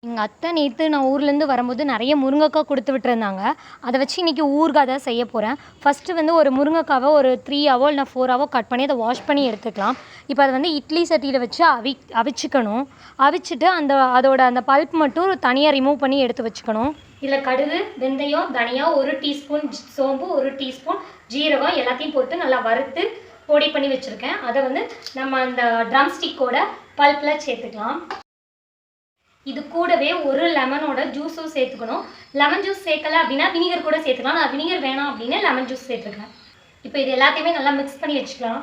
எங்கள் அத்தை நேற்று நான் ஊர்லேருந்து வரும்போது நிறைய முருங்கைக்காய் கொடுத்து விட்டுருந்தாங்க. அதை வச்சு இன்றைக்கி ஊறுகாய் தான் செய்ய போகிறேன். ஃபஸ்ட்டு வந்து ஒரு முருங்கைக்காவை ஒரு 3 ஹவோ இல்லை 4 ஹவோ கட் பண்ணி அதை வாஷ் பண்ணி எடுத்துக்கலாம். இப்போ அதை வந்து இட்லி சட்டியில் வச்சு அவிச்சிக்கணும். அவிச்சிட்டு அதோட அந்த பல்ப் மட்டும் தனியாக ரிமூவ் பண்ணி எடுத்து வச்சுக்கணும். இதில் கடுகு, வெந்தயம், தனியா, 1 டீஸ்பூன் சோம்பு, 1 டீஸ்பூன் ஜீரகம் எல்லாத்தையும் போட்டு நல்லா வறுத்து பொடி பண்ணி வச்சுருக்கேன். அதை வந்து நம்ம அந்த ட்ரம் ஸ்டிக்கோட பல்ப்பில் சேர்த்துக்கலாம். இது கூடவே ஒரு லெமனோட ஜூஸும் சேர்த்துக்கணும். லெமன் ஜூஸ் சேர்க்கலை அப்படின்னா வினிகர் கூட சேர்த்துக்கலாம். நான் வினிகர் வேணாம் அப்படின்னு லெமன் ஜூஸ் சேர்த்துருக்கேன். இப்போ இது எல்லாத்தையுமே நல்லா மிக்ஸ் பண்ணி வச்சுக்கலாம்.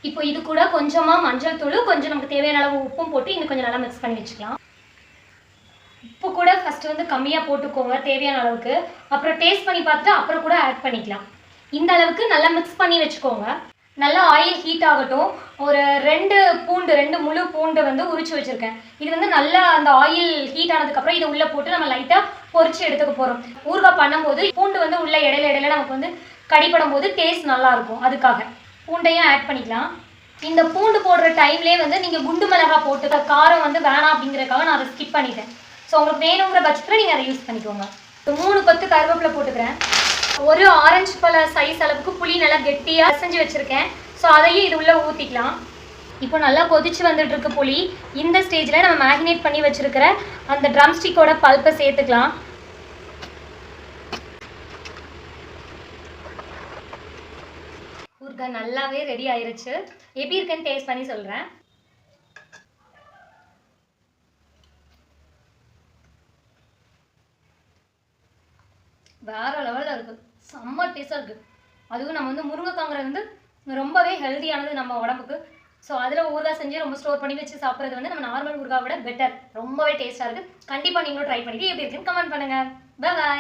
இப்போ இது கூட கொஞ்சமாக மஞ்சள் தூள், கொஞ்சம் நமக்கு தேவையான அளவு உப்பும் போட்டு இன்னும் கொஞ்சம் நல்லா மிக்ஸ் பண்ணி வச்சுக்கலாம். உப்பு கூட ஃபஸ்ட்டு வந்து கம்மியாக போட்டுக்கோங்க தேவையான அளவுக்கு. அப்புறம் டேஸ்ட் பண்ணி பார்த்துட்டு அப்புறம் கூட ஆட் பண்ணிக்கலாம். இந்த அளவுக்கு நல்லா மிக்ஸ் பண்ணி வச்சுக்கோங்க. நல்லா ஆயில் ஹீட் ஆகட்டும். ஒரு 2 முழு பூண்டு வந்து உரிச்சு வச்சுருக்கேன். இது வந்து நல்லா அந்த ஆயில் ஹீட் ஆனதுக்கப்புறம் இதை உள்ளே போட்டு நம்ம லைட்டாக பொரிச்சு எடுத்துக்க போகிறோம். ஊறுகாய் பண்ணும்போது பூண்டு வந்து உள்ள இடையில நமக்கு வந்து கடிப்படும் போது டேஸ்ட் நல்லாயிருக்கும். அதுக்காக பூண்டையும் ஆட் பண்ணிக்கலாம். இந்த பூண்டு போடுற டைம்லேயே வந்து நீங்கள் குண்டு மிளகாய் போட்டு காரம் வந்து வேணாம் அப்படிங்கிறதுக்காக நான் அதை ஸ்கிப் பண்ணிட்டேன். ஸோ உங்களுக்கு வேணுங்கிற பட்சத்தில் நீங்கள் அதை யூஸ் பண்ணிக்கோங்க. 3 கொத்து கருவேப்பிலை போட்டுக்கிறேன். ஒரு ஆரஞ்சு பழ சைஸ் அளவுக்கு புளி நல்லா கெட்டியாக செஞ்சு வச்சுருக்கேன். ஸோ அதையும் இது உள்ளே ஊற்றிக்கலாம். இப்போ நல்லா கொதிச்சு வந்துட்டுருக்கு புளி. இந்த ஸ்டேஜில் நம்ம மேரினேட் பண்ணி வச்சுருக்கிற அந்த ட்ரம் ஸ்டிக்கோட பல்ப்பை சேர்த்துக்கலாம். ஊறுகாய் நல்லாவே ரெடி ஆயிருச்சு. எப்படி இருக்குன்னு டேஸ்ட் பண்ணி சொல்கிறேன். வேறு லெவலில் இருக்குது. செம்ம டேஸ்ட்டாக இருக்குது. அதுவும் நம்ம வந்து முருங்கைக்காங்கிறது வந்து ரொம்பவே ஹெல்தியானது நம்ம உடம்புக்கு. ஸோ அதில் ஊறுகாய் செஞ்சு ரொம்ப ஸ்டோர் பண்ணி வச்சு சாப்பிட்றது வந்து நம்ம நார்மல் ஊறுகாய் விட பெட்டர். ரொம்பவே டேஸ்ட்டாக இருக்குது. கண்டிப்பாக நீங்களும் ட்ரை பண்ணிவிட்டு எப்படி இருக்குன்னு கமெண்ட் பண்ணுங்கள். பாய்.